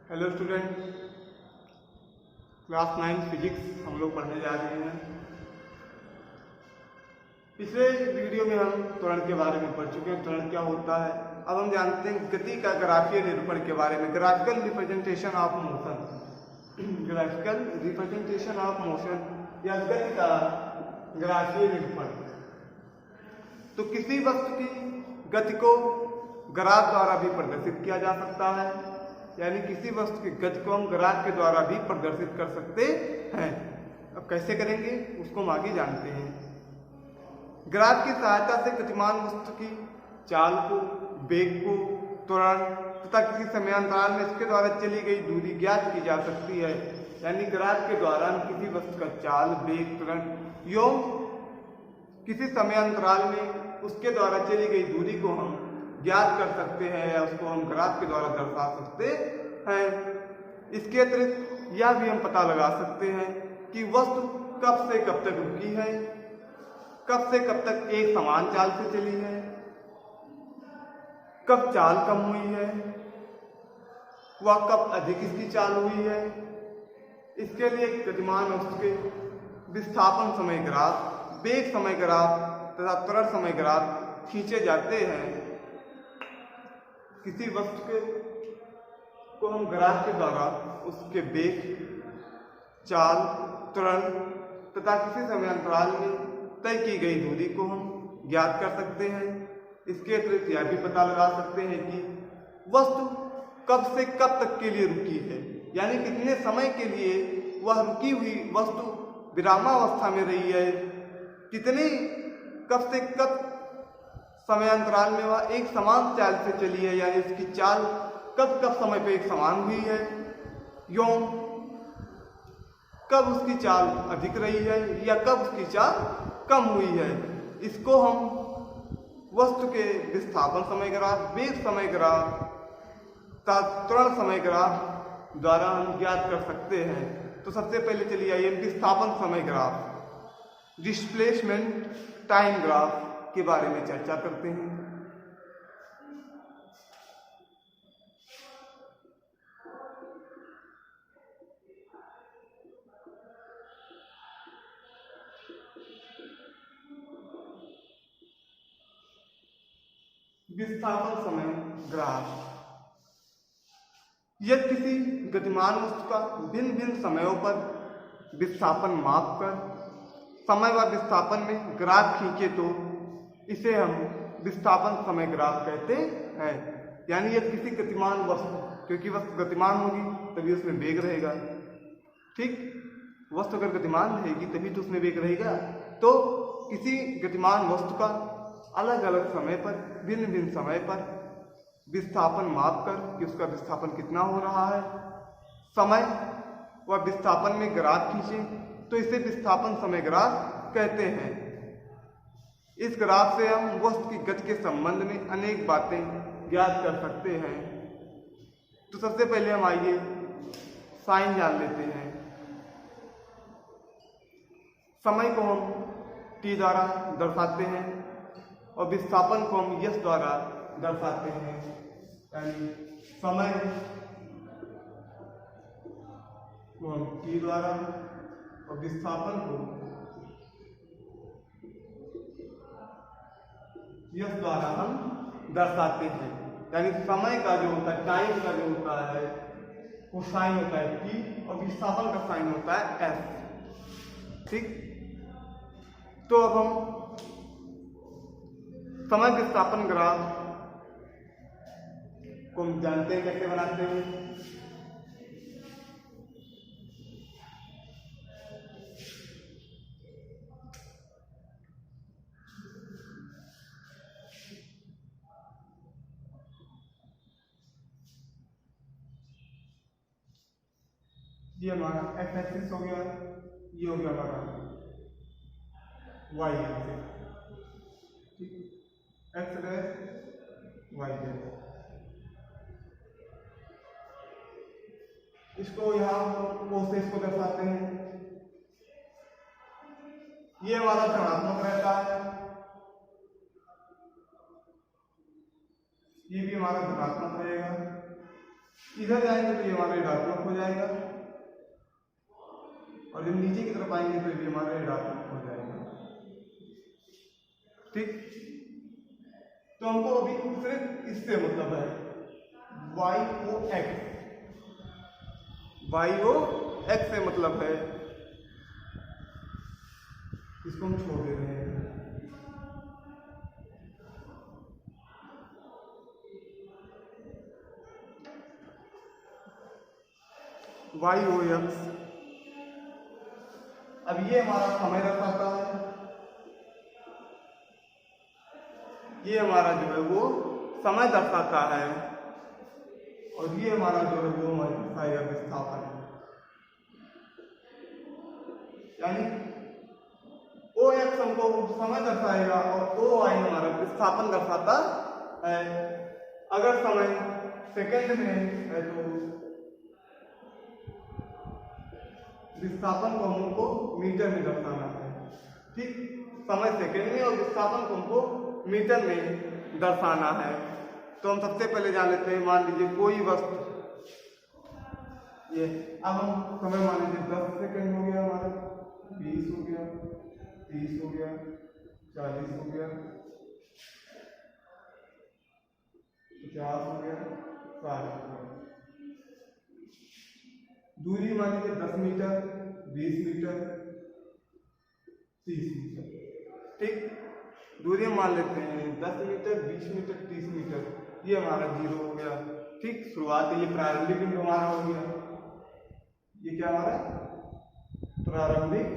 Hello student, class 9 physics हम लोग पढ़ने जा रहे हैं। पिछले वीडियो में हम त्वरण के बारे में पढ़ चुके हैं, त्वरण क्या होता है। अब हम जानते हैं गति का ग्राफीय निरूपण के बारे में, graphical representation of motion. Graphical representation of motion या गति का ग्राफीय निरूपण। तो किसी वस्तु की गति को ग्राफ द्वारा भी प्रदर्शित किया जा सकता है, यानी किसी वस्तु की गति को हम ग्राफ के द्वारा भी प्रदर्शित कर सकते हैं। अब कैसे करेंगे उसको हम आगे जानते हैं। ग्राफ की सहायता से गतिमान वस्तु की चाल को, वेग को, त्वरण तथा किसी समयांतराल में इसके द्वारा चली गई दूरी ज्ञात की जा सकती है। यानी ग्राफ के द्वारा हम किसी वस्तु का चाल, वेग, त्वरण एवं किसी समयांतराल में उसके द्वारा चली गई दूरी को हम ज्ञात कर सकते हैं या उसको हम ग्राफ के द्वारा दर्शा सकते हैं। इसके अतिरिक्त यह भी हम पता लगा सकते हैं कि वस्तु कब से कब तक रुकी है, कब से कब तक एक समान चाल से चली है, कब चाल कम हुई है, वह कब अधिक इसकी चाल हुई है। इसके लिए गतिमान वस्तु के विस्थापन समय ग्राफ, वेग समय ग्राफ तथा त्वरण समय ग्राफ खींचे जाते हैं। किसी वस्तु को हम ग्राफ के द्वारा उसके वेग, चाल, त्वरण तथा किसी समयांतराल में तय की गई दूरी को हम ज्ञात कर सकते हैं। इसके अतिरिक्त यह भी पता लगा सकते हैं कि वस्तु कब से कब तक के लिए रुकी है, यानी कितने समय के लिए वह रुकी हुई वस्तु विरामावस्था में रही है, कितने कब से कब समयांतराल में वह एक समान चाल से चली है, यानी इसकी चाल कब कब समय पे एक समान हुई है, एवं कब उसकी चाल अधिक रही है या कब उसकी चाल कम हुई है। इसको हम वस्तु के विस्थापन समय ग्राफ, वेग समय ग्राफ तथा त्वरण समय ग्राफ द्वारा हम ज्ञात कर सकते हैं। तो सबसे पहले चलिए आइए विस्थापन समय ग्राफ, डिस्प्लेसमेंट टाइम ग्राफ के बारे में चर्चा करते हैं। विस्थापन समय ग्राफ यदि किसी गतिमान वस्तु का भिन्न भिन्न समयों पर विस्थापन माप कर समय व विस्थापन में ग्राफ खींचे तो इसे हम विस्थापन समय ग्राफ कहते हैं। यानी यदि किसी गतिमान वस्तु, क्योंकि वस्तु गतिमान होगी तभी उसमें वेग रहेगा, ठीक, वस्तु अगर गतिमान रहेगी तभी तो उसमें वेग रहेगा। तो किसी गतिमान वस्तु का अलग अलग समय पर, भिन्न भिन्न समय पर विस्थापन माप कर कि उसका विस्थापन कितना हो रहा है, समय व विस्थापन में ग्राफ खींचें तो इसे विस्थापन समय ग्राफ कहते हैं। इस ग्राफ से हम वस्तु की गति के संबंध में अनेक बातें ज्ञात कर सकते हैं। तो सबसे पहले हम आइए साइन जान लेते हैं। समय को हम t द्वारा दर्शाते हैं और विस्थापन को हम s द्वारा दर्शाते हैं। यानी समय को हम t द्वारा और विस्थापन को यस द्वारा हम दर्शाते हैं। यानी समय का जो होता है, टाइम का जो होता है वो साइन होता है t और विस्थापन का साइन होता है s, ठीक। तो अब हम समय विस्थापन ग्राफ को हम जानते हैं कैसे बनाते हैं। ये हमारा एक्स एक्सिस हो गया, ये हो गया हमारा वाई एक्सिस, ठीक, एक्स डैश वाई डैश। इसको यहाँ O से इसको दर्शाते हैं। ये हमारा धनात्मक रहता है, ये भी हमारा धनात्मक रहेगा, इधर जाएंगे तो ये हमारा ऋणात्मक हो जाएगा, और जब नीचे की तरफ आएंगे तो ये हमारा ऋणात्मक हो जाएगा। ठीक, तो हमको अभी सिर्फ इससे मतलब है YOX से मतलब है, इसको हम छोड़ दे रहे हैं। YOX, अब ये हमारा समय दर्शाता है, ये हमारा जो है वो समय दर्शाता है, और ये हमारा जो है वो हमारा विस्थापन है। यानी OX हमको समय दर्शाएगा और OI हमारा विस्थापन दर्शाता है। अगर समय सेकंड में है तो विस्थापन को हमको मीटर में दर्शाना है। ठीक, समय सेकंड में और विस्थापन को हमको मीटर में दर्शाना है। तो हम सबसे पहले जान लेते हैं, मान लीजिए कोई वस्तु, ये अब हम समय मान लीजिए 10 सेकंड हो गया हमारा, 20 हो गया, 30 हो गया, 40 हो गया, 50 हो गया, 60 हो गया। दूरी मान लीजिए 10 मीटर, 20 मीटर, 30 मीटर। ठीक, दूरी मान लेते हैं 10 मीटर, 20 मीटर, 30 मीटर, ये हमारा 0 हो गया। ठीक, शुरुआत ये प्रारंभिक बिंदु हमारा हो गया, ये क्या हमारा प्रारंभिक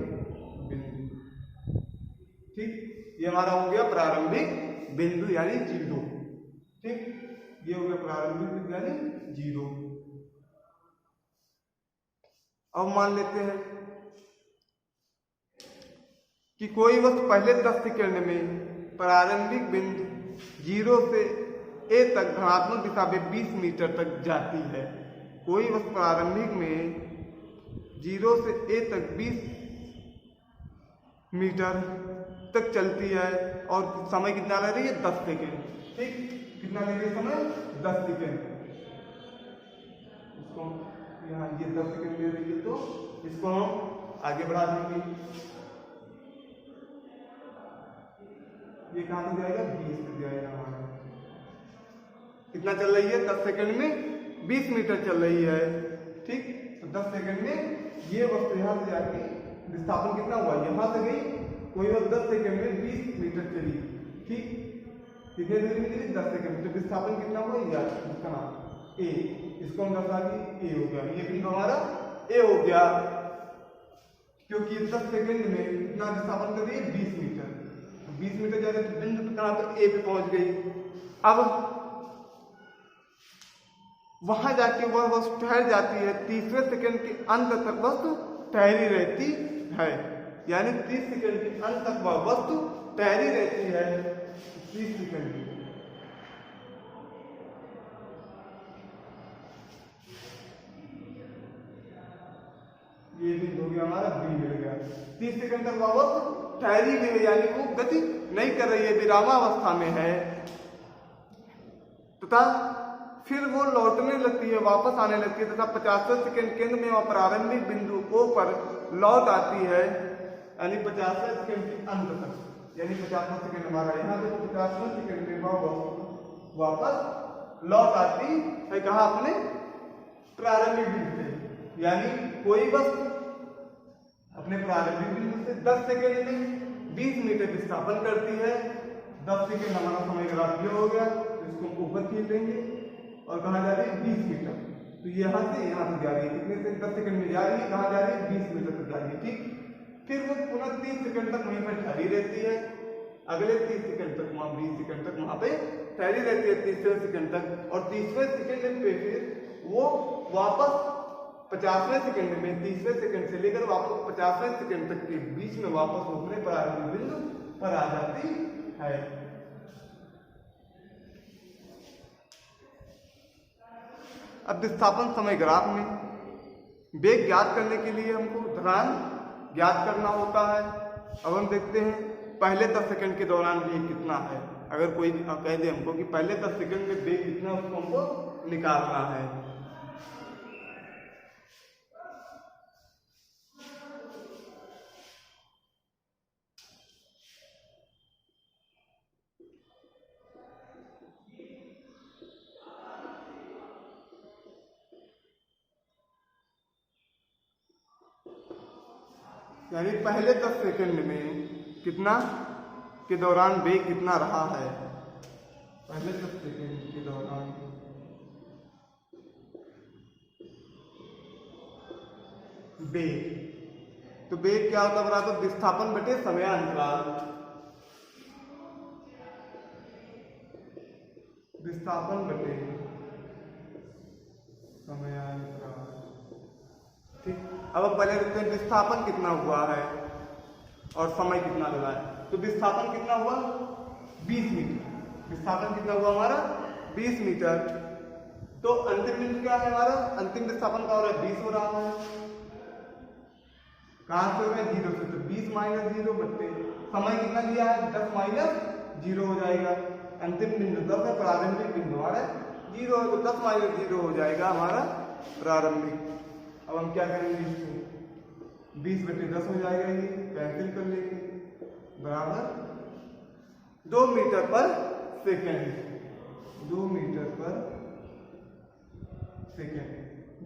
बिंदु। ठीक, ये हमारा हो गया प्रारंभिक बिंदु यानी 0। ठीक, ये हो गया प्रारंभिक बिंदु यानी 0। अब मान लेते हैं कि कोई वस्तु पहले 10 सेकंड में प्रारंभिक बिंदु 0 से A तक धनात्मक दिशा में 20 मीटर तक जाती है। कोई वस्तु प्रारंभिक में 0 से A तक 20 मीटर तक चलती है और समय कितना ले रही है? 10 सेकेंड। ठीक, कितना ले रही है समय? 10 सेकेंड। इसको यहाँ ये 10 सेकेंड ले रही है तो इसको हम आगे बढ़ा देंगे। ये कहाँ तक जाएगा? 20 तक जाएगा हमारा। कितना चल रही है? 10 सेकंड में 20 मीटर चल रही है। ठीक, तो 10 सेकंड में ये वस्तु यहाँ से जाके विस्थापन कितना हुआ? यहाँ से गई, कोई वक्त 10 सेकंड में 20 मीटर चली। ठीक, कितने देर में चली? 10 सेकंड। तो विस्थापन कितना हुआ? यार इसका नाम ए, इसको हम दर्शा दिए ए हो गया। ये बिंदु हमारा ए हो गया क्योंकि 10 सेकंड में कितना विस्थापन कर रही है? 20 मीटर। 20 मीटर जा रहे तो बिंदु कहाँ पे? ए पे पहुंच गई। अब वहां जाके वह वस्तु ठहर जाती है, तीसरे सेकंड के अंत तक वस्तु ठहरी रहती है। यानी 30 सेकंड के अंत तक वह वस्तु ठहरी रहती है। 30 सेकंड ये भी हो गया हमारा, बी मिल गया। 30 सेकंड तक वह वस्तु ठहरी हुई है, यानी वो गति नहीं कर रही है, विरामावस्था में है। तथा फिर वो लौटने लगती है, वापस आने लगती है तथा 50वें सेकंड केंद्र में वह प्रारंभिक बिंदु O पर लौट आती है। यानी 50वें सेकंड के अंत तक, यानी 50वां सेकंड हमारा यहाँ पे, 50वें सेकंड में वह वापस लौट आती है। कहा? अपने प्रारंभिक बिंदु से। यानी कोई वस्तु अपने प्रारंभिक बिंदु से 10 सेकंड में 20 मीटर विस्थापन करती है। 10 सेकंड हमारा समय ग्राफ हो गया, इसको ऊपर खींच लेंगे और कहाँ जा रही है? 20 मीटर। तो यहाँ से जा रही है, कितने से? 10 सेकंड में जा रही है। कहाँ जा रही है? 20 मीटर तक जा रही है। ठीक, फिर वो पुनः 30 सेकंड तक वहीं पर ठहरी रहती है। अगले 30 सेकंड तक, वहाँ 20 सेकंड तक वहाँ पे ठहरी रहती है, 30वें सेकंड तक। और 30वें सेकंड पे फिर वो वापस 50वें सेकंड में, 30वें सेकंड से लेकर वापस 50वें सेकंड तक के बीच में वापस अपने प्रारंभिक बिंदु पर आ जाती है। अब विस्थापन समय ग्राफ में वेग ज्ञात करने के लिए हमको ढलान ज्ञात करना होता है। अब हम देखते हैं पहले 10 सेकंड के दौरान वेग कितना है। अगर कोई कह दे हमको कि पहले 10 सेकंड में वेग कितना, उसको हमको निकालना है। यानी पहले 10 सेकंड में कितना के दौरान वेग कितना रहा है, पहले 10 सेकंड के दौरान वेग। तो वेग क्या होता है बराबर विस्थापन बटे समयांतराल, विस्थापन बटे समयांतराल। ठीक, अब पहले देखते हैं विस्थापन कितना हुआ है और समय कितना लगा है। तो विस्थापन कितना हुआ 20 मीटर, विस्थापन कितना हुआ हमारा 20 मीटर। तो अंतिम बिंदु क्या है हमारा, अंतिम विस्थापन का हो रहा है 20 हो रहा है, कहां से हो गया 0 से, तो 20 माइनस 0 बट्टे समय कितना दिया है 10 माइनस 0 हो जाएगा। अंतिम बिंदु 10 है, प्रारंभिक बिंदु हमारा 0 है, तो 10 माइनस 0 हो जाएगा हमारा प्रारंभिक। अब हम क्या करेंगे इसको 20 बटे 10 हो जाएगा, ये कैंसिल कर लेंगे, बराबर 2 मीटर पर सेकेंड, 2 मीटर पर सेकेंड।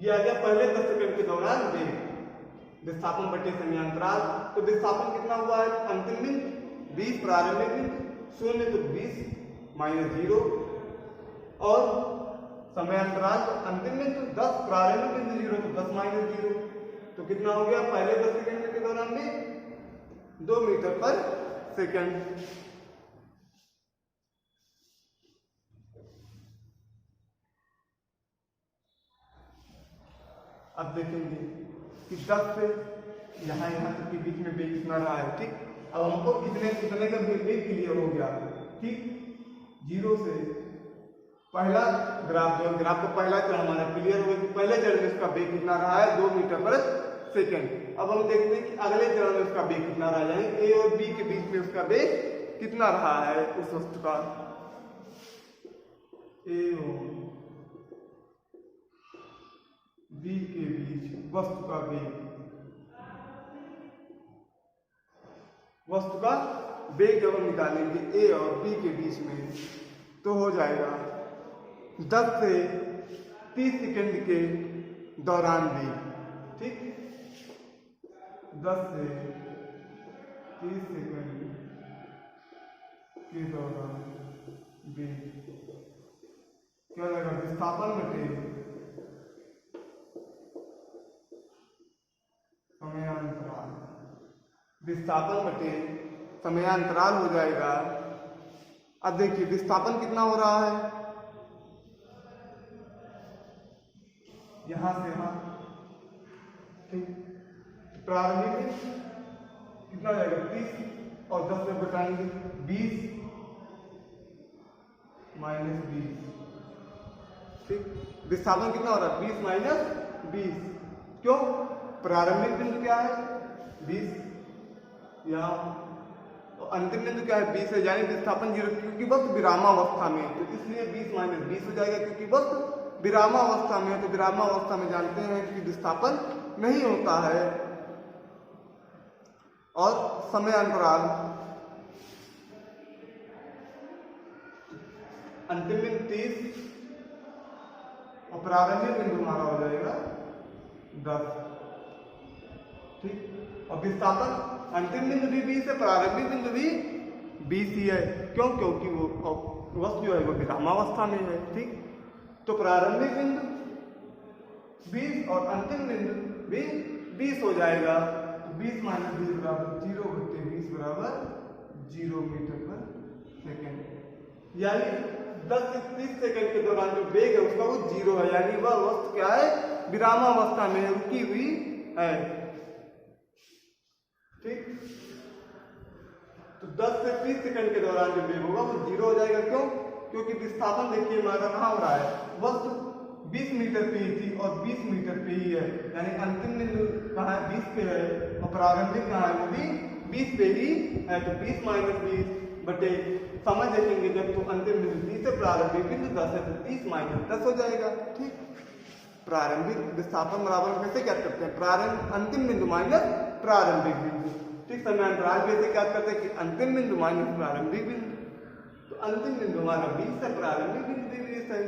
ये आ गया पहले 10 सेकंड के दौरान वेग, विस्थापन बटे समयांतराल। तो विस्थापन कितना हुआ है अंतिम बिंदु 20, प्रारंभिक बिंदु 0, तो 20 माइनस 0, और समयांतराल अंतिम बिंदु 10, प्रारंभिक बिंदु 0, तो 10 माइनस 0, तो कितना हो गया पहले 10 सेकंड के दौरान में 2 मीटर पर सेकंड। अब देखेंगे कि 10 से यहाँ तक के बीच में वेग कितना रहा है। ठीक, अब हमको कितने का वेग क्लियर हो गया। ठीक, 0 से पहला ग्राफ जो ग्राफ का पहला चरण हमारा क्लियर हो गया, पहले चरण में इसका वेग कितना रहा है 2 मीटर पर सेकेंड। अब हम देखते हैं कि अगले चरण में उसका वेग कितना रहा है, ए और बी के बीच में उसका वेग कितना रहा है उस वस्तु का, ए और बी के बीच वस्तु का वेग, वस्तु का वेग जब हम निकालेंगे ए और बी के बीच में, तो हो जाएगा 10 से 30 सेकंड के दौरान वेग। ठीक, 10 से 30 सेकंड के दौरान वेग क्या रहेगा विस्थापन बटे समयांतराल, विस्थापन बटे समयांतराल हो जाएगा। अब देखिए विस्थापन कितना हो रहा है, यहां से यहां, ठीक, प्रारंभिक कितना हो जाएगा 30 और 10 में घटाएंगे 20 माइनस 20। ठीक, विस्थापन कितना हो रहा है 20 माइनस 20, क्यों प्रारंभिक बिंदु क्या है 20 यहाँ, तो अंतिम बिंदु क्या है 20 है, यानी विस्थापन 0, क्योंकि वस्तु विरामावस्था में, तो इसलिए 20 माइनस 20 हो जाएगा, क्योंकि वस्तु विरामावस्था में है। तो विरामावस्था में जानते हैं कि विस्थापन नहीं होता है। और समयांतराल अंतिम बिंदु 30 और प्रारंभिक बिंदु हमारा हो जाएगा 10। ठीक, और विस्थापन अंतिम बिंदु भी 20 है, प्रारंभिक बिंदु भी 20 ही है, क्यों, क्योंकि वो वस्तु जो है वो विरामावस्था में है। ठीक, तो प्रारंभिक बिंदु 20 और अंतिम बिंदु भी 20 हो जाएगा, तो 20 माइनस 20 बराबर 0 बटे 20 बराबर 0 मीटर पर सेकेंड। यानी 10 से 30 सेकंड के दौरान जो वेग है उसका वो 0 है, यानी वह वस्तु क्या है विरामावस्था में रुकी हुई है। ठीक, तो 10 से 30 सेकंड के दौरान जो वेग होगा वो 0 हो जाएगा, क्यों, क्योंकि विस्थापन देखिए हमारा कहाँ हो रहा है, वस्तु 20 मीटर पे ही थी और 20 मीटर पे ही है, यानी अंतिम बिंदु कहाँ है 20 पे है और प्रारंभिक कहाँ है वो भी 20 पे ही है। तो 20 माइनस 20 बटे समय देखेंगे जब, तो अंतिम बिंदु 30 है, प्रारंभिक बिंदु 10 है, तो 30 माइनस 10 हो जाएगा। ठीक, प्रारंभिक विस्थापन बराबर कैसे क्या करते हैं, प्रारंभ अंतिम बिंदु माइनस प्रारंभिक बिंदु। ठीक, समयांतराल कैसे क्या करते हैं कि अंतिम बिंदु माइनस प्रारंभिक बिंदु, तो अंतिम बिंदु हमारा 20 है, प्रारंभिक बिंदु भी 20 है,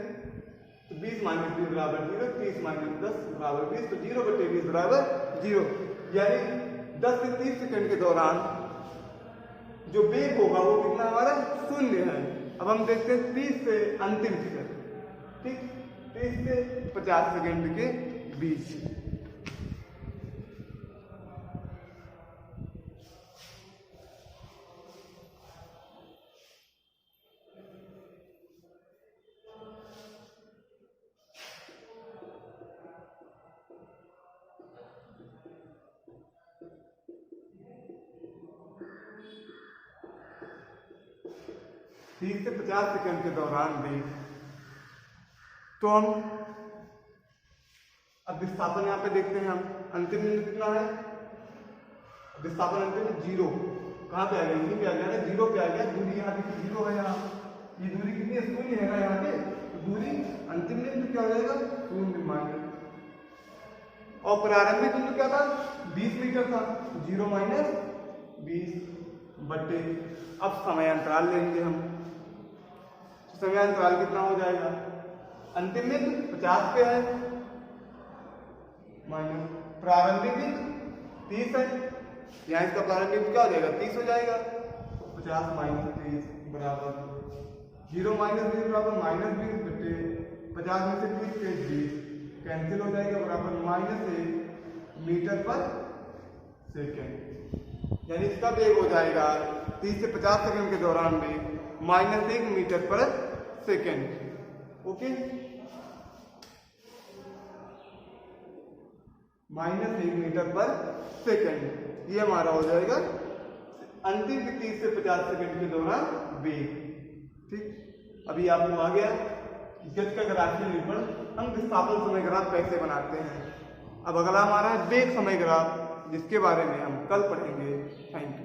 तो 20 माइनस 20 बराबर 0, 30 माइनस 10 बराबर 20, तो 0 बटे 20 बराबर 0, यानी 10 से 30 सेकंड के दौरान जो वेग होगा वो कितना हमारा 0 है। अब हम देखते हैं 30 से अंतिम फिगर, ठीक, 30 से 50 सेकंड के बीच। तीस से 50 सेकंड के दौरान भी तो हम अब विस्थापन यहाँ पे देखते हैं। हम अंतिम बिंदु कितना है, विस्थापन अंतिम 0 कहाँ पे आ गया, यहीं पे आ गया ना, 0 पे आ गया। दूरी यहाँ पे 0 है, यहाँ ये दूरी कितनी है, 0 है ना यहाँ पे, तो दूरी अंतिम बिंदु क्या हो जाएगा 0 माइनस, और प्रारंभिक बिंदु क्या था 20 मीटर था, 0 माइनस 20 बटे। अब समय अंतराल लेंगे हम, समय अंतराल कितना हो जाएगा, अंतिम बिंदु 50 पे है माइनस प्रारंभिक बिंदु 30 है, यहाँ इसका प्रारंभिक बिंदु क्या हो जाएगा 30 हो जाएगा, 50 माइनस 30 बराबर 0 माइनस 20 बराबर माइनस 20 बटे 50 में से 30 के 20 कैंसिल हो जाएगा बराबर -1 मीटर पर सेकेंड। यानी इसका वेग हो जाएगा 30 से 50 सेकंड के दौरान भी -1 मीटर पर सेकेंड। ओके, -1 मीटर पर सेकेंड, ये हमारा हो जाएगा अंतिम 30 से 50 सेकंड के दौरान वेग। ठीक, अभी आपको आ गया गति का ग्राफीय निरूपण हम विस्थापन समय ग्राफ कैसे बनाते हैं। अब अगला हमारा है वेग समय ग्राफ, जिसके बारे में हम कल पढ़ेंगे। Thank you.